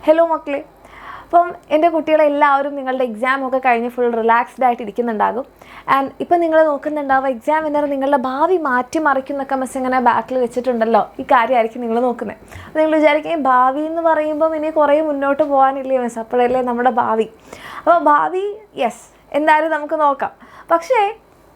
Hello മക്കളെ, അപ്പം എൻ്റെ കുട്ടികളെല്ലാവരും നിങ്ങളുടെ എക്സാമൊക്കെ കഴിഞ്ഞ് ഫുൾ റിലാക്സ്ഡ് ആയിട്ട് ഇരിക്കുന്നുണ്ടാകും. ആൻഡ് ഇപ്പം നിങ്ങൾ നോക്കുന്നുണ്ടാവും എക്സാം വിന്നർ നിങ്ങളുടെ ഭാവി മാറ്റിമറിക്കുന്നൊക്കെ മിസ് ഇങ്ങനെ ബാക്കിൽ വെച്ചിട്ടുണ്ടല്ലോ. ഈ കാര്യമായിരിക്കും നിങ്ങൾ നോക്കുന്നത്. അപ്പോൾ നിങ്ങൾ വിചാരിക്കും ഭാവി എന്ന് പറയുമ്പം ഇനി കുറേ മുന്നോട്ട് പോകാനില്ലേ മിസ്, അപ്പോഴല്ലേ നമ്മുടെ ഭാവി. അപ്പോൾ ഭാവി യെസ് എന്തായാലും നമുക്ക് നോക്കാം. പക്ഷേ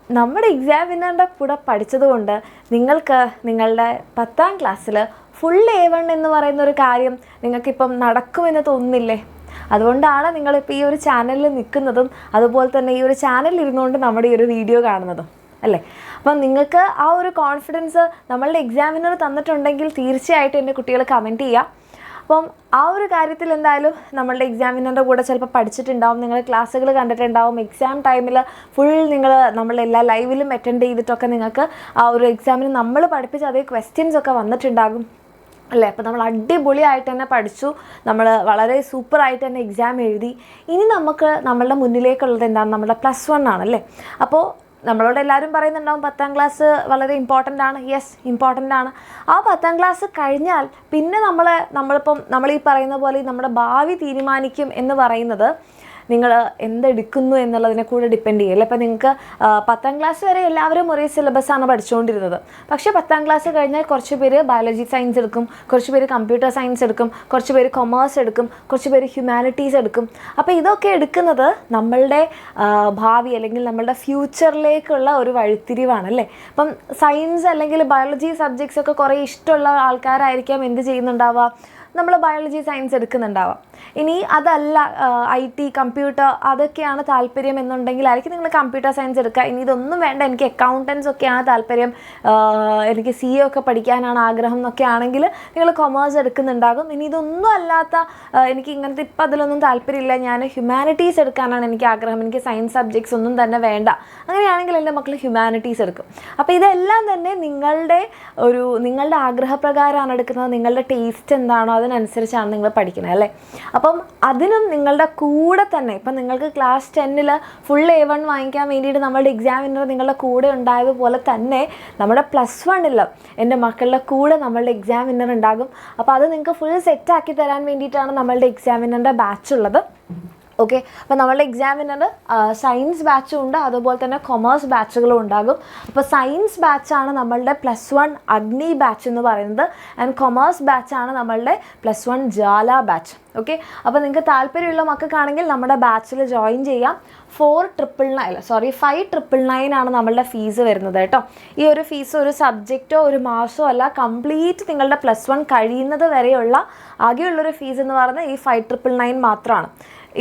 നമ്മുടെ എക്സാം വിന്നറിൻ്റെ കൂടെ പഠിച്ചതുകൊണ്ട് നിങ്ങൾക്ക് നിങ്ങളുടെ 10ാം ക്ലാസ്സിൽ ഫുൾ A1 എന്ന് പറയുന്ന ഒരു കാര്യം നിങ്ങൾക്കിപ്പം നടക്കുമെന്ന് തോന്നുന്നില്ലേ? അതുകൊണ്ടാണ് നിങ്ങളിപ്പോൾ ഈ ഒരു ചാനലിൽ നിൽക്കുന്നതും അതുപോലെ തന്നെ ഈ ഒരു ചാനലിൽ ഇരുന്നുകൊണ്ട് നമ്മുടെ ഈ ഒരു വീഡിയോ കാണുന്നതും അല്ലേ. അപ്പം നിങ്ങൾക്ക് ആ ഒരു കോൺഫിഡൻസ് നമ്മളുടെ എക്സാമിനർ തന്നിട്ടുണ്ടെങ്കിൽ തീർച്ചയായിട്ടും എൻ്റെ കുട്ടികൾ കമൻറ്റ് ചെയ്യുക. അപ്പം ആ ഒരു കാര്യത്തിൽ എന്തായാലും നമ്മളുടെ എക്സാമിനറിൻ്റെ കൂടെ ചിലപ്പോൾ പഠിച്ചിട്ടുണ്ടാവും, നിങ്ങൾ ക്ലാസ്സുകൾ കണ്ടിട്ടുണ്ടാവും. എക്സാം ടൈമിൽ ഫുൾ നിങ്ങൾ നമ്മളെല്ലാ ലൈവിലും അറ്റൻഡ് ചെയ്തിട്ടൊക്കെ നിങ്ങൾക്ക് ആ ഒരു എക്സാമിന് നമ്മൾ പഠിപ്പിച്ച അതേ ക്വസ്റ്റ്യൻസ് ഒക്കെ വന്നിട്ടുണ്ടാകും അല്ലേ. അപ്പോൾ നമ്മൾ അടിപൊളിയായിട്ട് തന്നെ പഠിച്ചു, നമ്മൾ വളരെ സൂപ്പറായിട്ട് തന്നെ എക്സാം എഴുതി. ഇനി നമുക്ക് നമ്മളുടെ മുന്നിലേക്കുള്ളത് എന്താണ്? നമ്മുടെ +1 ആണല്ലേ. അപ്പോൾ നമ്മളോട് എല്ലാവരും പറയുന്നുണ്ടാവും 10ാം ക്ലാസ് വളരെ ഇമ്പോർട്ടൻ്റ് ആണ്. യെസ്, ഇമ്പോർട്ടൻ്റ് ആണ്. ആ 10ാം ക്ലാസ് കഴിഞ്ഞാൽ പിന്നെ നമ്മൾ ഈ പറയുന്ന പോലെ നമ്മുടെ ഭാവി തീരുമാനിക്കും എന്ന് പറയുന്നത് നിങ്ങൾ എന്തെടുക്കുന്നു എന്നുള്ളതിനെ കൂടെ ഡിപ്പെൻഡ് ചെയ്യും അല്ലേ. അപ്പോൾ നിങ്ങൾക്ക് 10ാം ക്ലാസ് വരെ എല്ലാവരും ഒരേ സിലബസാണ് പഠിച്ചുകൊണ്ടിരുന്നത്. പക്ഷേ 10ാം ക്ലാസ് കഴിഞ്ഞാൽ കുറച്ച് പേര് ബയോളജി സയൻസ് എടുക്കും, കുറച്ച് പേര് കമ്പ്യൂട്ടർ സയൻസ് എടുക്കും, കുറച്ച് പേര് കൊമേഴ്സ് എടുക്കും, കുറച്ച് പേര് ഹ്യൂമാനിറ്റീസ് എടുക്കും. അപ്പോൾ ഇതൊക്കെ എടുക്കുന്നത് നമ്മളുടെ ഭാവി അല്ലെങ്കിൽ നമ്മളുടെ ഫ്യൂച്ചറിലേക്കുള്ള ഒരു വഴിത്തിരിവാണ് അല്ലേ. അപ്പം സയൻസ് അല്ലെങ്കിൽ ബയോളജി സബ്ജക്ട്സ് ഒക്കെ കുറേ ഇഷ്ടമുള്ള ആൾക്കാരായിരിക്കാം എന്ത് ചെയ്യുന്നുണ്ടാവുക, നമ്മൾ ബയോളജി സയൻസ് എടുക്കുന്നുണ്ടാവാം. ഇനി അതല്ല IT കമ്പ്യൂട്ടർ അതൊക്കെയാണ് താല്പര്യം എന്നുണ്ടെങ്കിലായിരിക്കും നിങ്ങൾ കമ്പ്യൂട്ടർ സയൻസ് എടുക്കുക. ഇനി ഇതൊന്നും വേണ്ട, എനിക്ക് അക്കൗണ്ടൻസ് ഒക്കെയാണ് താല്പര്യം, എനിക്ക് CA ഒക്കെ പഠിക്കാനാണ് ആഗ്രഹം എന്നൊക്കെ ആണെങ്കിൽ നിങ്ങൾ കൊമേഴ്സ് എടുക്കുന്നുണ്ടാകും. ഇനി ഇതൊന്നും അല്ലാത്ത എനിക്ക് ഇങ്ങനത്തെ ഇപ്പം അതിലൊന്നും താല്പര്യമില്ല, ഞാൻ ഹ്യൂമാനിറ്റീസ് എടുക്കാനാണ് എനിക്ക് ആഗ്രഹം, എനിക്ക് സയൻസ് സബ്ജക്ട്സ് ഒന്നും തന്നെ വേണ്ട, അങ്ങനെയാണെങ്കിൽ എൻ്റെ മക്കൾ ഹ്യൂമാനിറ്റീസ് എടുക്കും. അപ്പോൾ ഇതെല്ലാം തന്നെ നിങ്ങളുടെ ആഗ്രഹപ്രകാരമാണ് എടുക്കുന്നത്. നിങ്ങളുടെ ടേസ്റ്റ് എന്താണോ അതിനനുസരിച്ചാണ് നിങ്ങൾ പഠിക്കുന്നത് അല്ലേ. അപ്പം അതിനും നിങ്ങളുടെ കൂടെ തന്നെ ഇപ്പം നിങ്ങൾക്ക് ക്ലാസ് 10ൽ ഫുൾ A1 വാങ്ങിക്കാൻ വേണ്ടിയിട്ട് നമ്മളുടെ എക്സാമിനർ നിങ്ങളുടെ കൂടെ ഉണ്ടായതുപോലെ തന്നെ നമ്മുടെ +1ൽ എൻ്റെ മക്കളുടെ കൂടെ നമ്മളുടെ എക്സാമിനർ ഉണ്ടാകും. അപ്പോൾ അത് നിങ്ങൾക്ക് ഫുൾ സെറ്റാക്കി തരാൻ വേണ്ടിയിട്ടാണ് നമ്മളുടെ എക്സാമിനറിൻ്റെ ബാച്ച് ഉള്ളത്. ഓക്കെ, അപ്പോൾ നമ്മളുടെ എക്സാമിനർ സയൻസ് ബാച്ചും ഉണ്ട്, അതുപോലെ തന്നെ കൊമേഴ്സ് ബാച്ചുകളും ഉണ്ടാകും. അപ്പോൾ സയൻസ് ബാച്ചാണ് നമ്മളുടെ +1 അഗ്നി ബാച്ച് എന്ന് പറയുന്നത്. ആൻഡ് കൊമേഴ്സ് ബാച്ചാണ് നമ്മളുടെ +1 ജാല ബാച്ച്. ഓക്കെ, അപ്പോൾ നിങ്ങൾക്ക് താല്പര്യമുള്ള മക്കൾക്കാണെങ്കിൽ നമ്മുടെ ബാച്ചിൽ ജോയിൻ ചെയ്യാം. 5,999 ആണ് നമ്മളുടെ ഫീസ് വരുന്നത് കേട്ടോ. ഈ ഒരു ഫീസ് ഒരു സബ്ജക്റ്റോ ഒരു മാസമോ അല്ല, കംപ്ലീറ്റ് നിങ്ങളുടെ +1 കഴിയുന്നത് വരെയുള്ള ആകെയുള്ളൊരു ഫീസ് എന്ന് പറയുന്നത് ഈ 5,999 മാത്രമാണ്.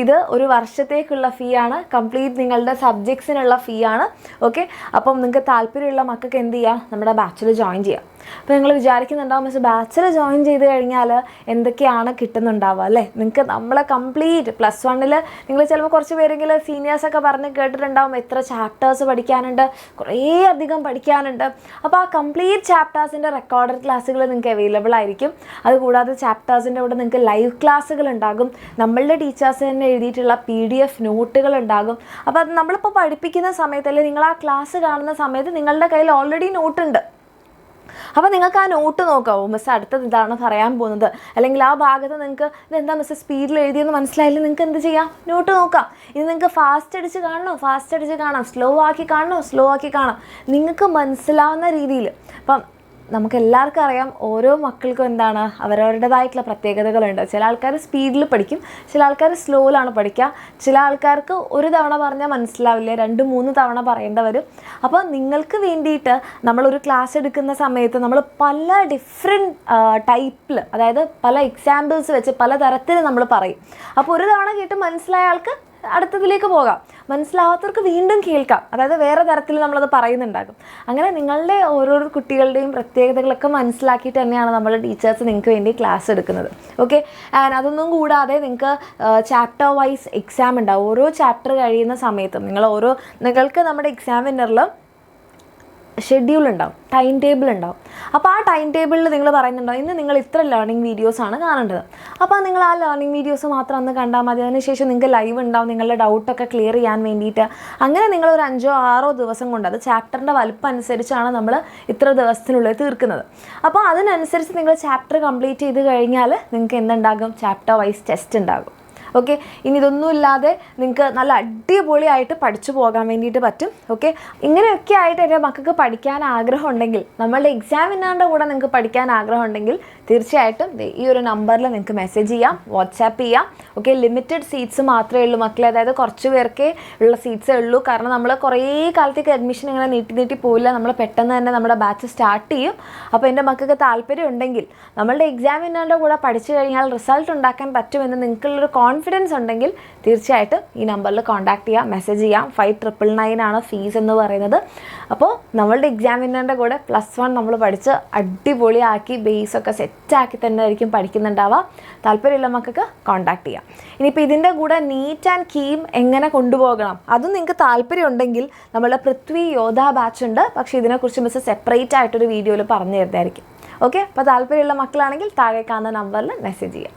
ഇത് ഒരു വർഷത്തേക്കുള്ള ഫീ ആണ്, കംപ്ലീറ്റ് നിങ്ങളുടെ സബ്ജക്ട്സിനുള്ള ഫീ ആണ്. ഓക്കെ, അപ്പം നിങ്ങൾക്ക് താല്പര്യമുള്ള മക്കൾക്ക് എന്ത് ചെയ്യാം, നമ്മുടെ ബാച്ചിൽ ജോയിൻ ചെയ്യാം. അപ്പോൾ നിങ്ങൾ വിചാരിക്കുന്നുണ്ടാവും മിസ് ബാച്ചിൽ ജോയിൻ ചെയ്ത് കഴിഞ്ഞാൽ എന്തൊക്കെയാണ് കിട്ടുന്നുണ്ടാവുക അല്ലേ. നിങ്ങൾക്ക് നമ്മളെ കംപ്ലീറ്റ് +1ൽ നിങ്ങൾ ചിലപ്പോൾ കുറച്ച് പേരെങ്കിലും സീനിയേഴ്സൊക്കെ പറഞ്ഞ് കേട്ടിട്ടുണ്ടാവും എത്ര ചാപ്റ്റേഴ്സ് പഠിക്കാനുണ്ട്, കുറേ അധികം പഠിക്കാനുണ്ട്. അപ്പോൾ ആ കംപ്ലീറ്റ് ചാപ്റ്റേഴ്സിൻ്റെ റെക്കോർഡഡ് ക്ലാസ്സുകൾ നിങ്ങൾക്ക് അവൈലബിൾ ആയിരിക്കും. അതുകൂടാതെ ചാപ്റ്റേഴ്സിൻ്റെ കൂടെ നിങ്ങൾക്ക് ലൈവ് ക്ലാസ്സുകൾ ഉണ്ടാകും, നമ്മളുടെ ടീച്ചേഴ്സ് തന്നെ എഴുതിയിട്ടുള്ള PDF നോട്ടുകൾ ഉണ്ടാകും. അപ്പോൾ അത് നമ്മളിപ്പോൾ പഠിപ്പിക്കുന്ന സമയത്ത് അല്ലെങ്കിൽ നിങ്ങൾ ആ ക്ലാസ് കാണുന്ന സമയത്ത് നിങ്ങളുടെ കയ്യിൽ ഓൾറെഡി നോട്ടുണ്ട്. അപ്പോൾ നിങ്ങൾക്ക് ആ നോട്ട് നോക്കാമോ, മിസ് അടുത്തത് ഇതാണ് പറയാൻ പോകുന്നത്, അല്ലെങ്കിൽ ആ ഭാഗത്ത് നിങ്ങൾക്ക് ഇതെന്താ മിസ് സ്പീഡിൽ എഴുതിയെന്ന് മനസ്സിലായില്ല, നിങ്ങൾക്ക് എന്ത് ചെയ്യാം, നോട്ട് നോക്കാം. ഇനി നിങ്ങൾക്ക് ഫാസ്റ്റ് അടിച്ച് കാണണം, സ്ലോ ആക്കി കാണാം, നിങ്ങൾക്ക് മനസ്സിലാവുന്ന രീതിയിൽ. അപ്പം നമുക്ക് എല്ലാവർക്കും അറിയാം ഓരോ മക്കൾക്കും എന്താണ് അവരവരുടേതായിട്ടുള്ള പ്രത്യേകതകളുണ്ട്. ചില ആൾക്കാർ സ്പീഡിൽ പഠിക്കും, ചില ആൾക്കാർ സ്ലോയിലാണ് പഠിക്കുക, ചില ആൾക്കാർക്ക് ഒരു തവണ പറഞ്ഞാൽ മനസ്സിലാവില്ല, 2-3 തവണ പറയേണ്ടി വരും. അപ്പോൾ നിങ്ങൾക്ക് വേണ്ടിയിട്ട് നമ്മളൊരു ക്ലാസ് എടുക്കുന്ന സമയത്ത് നമ്മൾ പല ഡിഫറെൻറ്റ് ടൈപ്പിൽ, അതായത് പല എക്സാമ്പിൾസ് വെച്ച് പല തരത്തിൽ നമ്മൾ പറയും. അപ്പോൾ ഒരു തവണ കേട്ട് മനസ്സിലായ ആൾക്ക് അടുത്തതിലേക്ക് പോകാം, മനസ്സിലാവാത്തവർക്ക് വീണ്ടും കേൾക്കാം, അതായത് വേറെ തരത്തിൽ നമ്മളത് പറയുന്നുണ്ടാകും. അങ്ങനെ നിങ്ങളുടെ ഓരോരോ കുട്ടികളുടെയും പ്രത്യേകതകളൊക്കെ മനസ്സിലാക്കിയിട്ട് തന്നെയാണ് നമ്മുടെ ടീച്ചേഴ്സ് നിങ്ങൾക്ക് വേണ്ടി ക്ലാസ് എടുക്കുന്നത്. ഓക്കെ, ആൻഡ് അതൊന്നും കൂടാതെ നിങ്ങൾക്ക് ചാപ്റ്റർ വൈസ് എക്സാം ഉണ്ടാവും. ഓരോ ചാപ്റ്റർ കഴിയുന്ന സമയത്തും നിങ്ങൾക്ക് നമ്മുടെ എക്സാമിനറിൽ ഷെഡ്യൂൾ ഉണ്ടാവും, ടൈം ടേബിൾ ഉണ്ടാവും. അപ്പോൾ ആ ടൈം ടേബിളിൽ നിങ്ങൾ പറയുന്നുണ്ടാവും ഇന്ന് നിങ്ങൾ ഇത്ര ലേണിംഗ് വീഡിയോസാണ് കാണേണ്ടത്. അപ്പോൾ നിങ്ങൾ ആ ലേണിംഗ് വീഡിയോസ് മാത്രം അന്ന് കണ്ടാൽ മതി. അതിനുശേഷം നിങ്ങൾക്ക് ലൈവ് ഉണ്ടാവും നിങ്ങളുടെ ഡൗട്ടൊക്കെ ക്ലിയർ ചെയ്യാൻ വേണ്ടിയിട്ട്. അങ്ങനെ നിങ്ങൾ ഒരു 5-6 ദിവസം കൊണ്ട്, അത് ചാപ്റ്ററിൻ്റെ വലുപ്പം അനുസരിച്ചാണ് നമ്മൾ ഇത്ര ദിവസത്തിനുള്ളിൽ തീർക്കുന്നത്. അപ്പോൾ അതിനനുസരിച്ച് നിങ്ങൾ ചാപ്റ്റർ കംപ്ലീറ്റ് ചെയ്ത് കഴിഞ്ഞാൽ നിങ്ങൾക്ക് എന്തുണ്ടാകും, ചാപ്റ്റർ വൈസ് ടെസ്റ്റ് ഉണ്ടാകും. ഓക്കെ, ഇനി ഇതൊന്നുമില്ലാതെ നിങ്ങൾക്ക് നല്ല അടിപൊളിയായിട്ട് പഠിച്ചു പോകാൻ വേണ്ടിയിട്ട് പറ്റും. ഓക്കെ, ഇങ്ങനെയൊക്കെ ആയിട്ട് എൻ്റെ മക്കൾക്ക് പഠിക്കാൻ ആഗ്രഹം ഉണ്ടെങ്കിൽ, നമ്മളുടെ എക്സാമിനാൻ്റെ കൂടെ നിങ്ങൾക്ക് പഠിക്കാൻ ആഗ്രഹം ഉണ്ടെങ്കിൽ തീർച്ചയായിട്ടും ഈ ഒരു നമ്പറിൽ നിങ്ങൾക്ക് മെസ്സേജ് ചെയ്യാം, വാട്സാപ്പ് ചെയ്യാം. ഓക്കെ, ലിമിറ്റഡ് സീറ്റ്സ് മാത്രമേ ഉള്ളൂ മക്കളെ, അതായത് കുറച്ച് പേർക്കേ ഉള്ള സീറ്റ്സേ ഉള്ളൂ. കാരണം നമ്മൾ കുറേ കാലത്തേക്ക് അഡ്മിഷൻ ഇങ്ങനെ നീട്ടി പോയില്ല, നമ്മൾ പെട്ടെന്ന് തന്നെ നമ്മുടെ ബാച്ച് സ്റ്റാർട്ട് ചെയ്യും. അപ്പോൾ എൻ്റെ മക്കൾക്ക് താല്പര്യം ഉണ്ടെങ്കിൽ, നമ്മളുടെ എക്സാമിനാൻ്റെ കൂടെ പഠിച്ചു കഴിഞ്ഞാൽ റിസൾട്ട് ഉണ്ടാക്കാൻ പറ്റുമെന്ന് നിങ്ങൾക്കുള്ളൊരു കോൺഫിഡൻസ് ഉണ്ടെങ്കിൽ തീർച്ചയായിട്ടും ഈ നമ്പറിൽ കോൺടാക്ട് ചെയ്യാം, മെസ്സേജ് ചെയ്യാം. 5,999 ആണ് ഫീസ് എന്ന് പറയുന്നത്. അപ്പോൾ നമ്മളുടെ എക്സാമിനറിൻ്റെ കൂടെ +1 നമ്മൾ പഠിച്ച് അടിപൊളിയാക്കി ബേസൊക്കെ സെറ്റാക്കി തന്നെ ആയിരിക്കും പഠിക്കുന്നുണ്ടാവുക. താല്പര്യമുള്ള മക്കൾക്ക് കോൺടാക്ട് ചെയ്യാം. ഇനിയിപ്പോൾ ഇതിൻ്റെ കൂടെ നീറ്റ് ആൻഡ് കീം എങ്ങനെ കൊണ്ടുപോകണം അതും നിങ്ങൾക്ക് താല്പര്യം ഉണ്ടെങ്കിൽ നമ്മളുടെ പൃഥ്വി യോധ ബാച്ച് ഉണ്ട്. പക്ഷേ ഇതിനെക്കുറിച്ച് മിസ് സെപ്പറേറ്റ് ആയിട്ടൊരു വീഡിയോയിൽ പറഞ്ഞു തരുന്നതായിരിക്കും. ഓക്കെ, അപ്പോൾ താല്പര്യമുള്ള മക്കളാണെങ്കിൽ താഴെ കാണുന്ന നമ്പറിൽ മെസ്സേജ് ചെയ്യാം.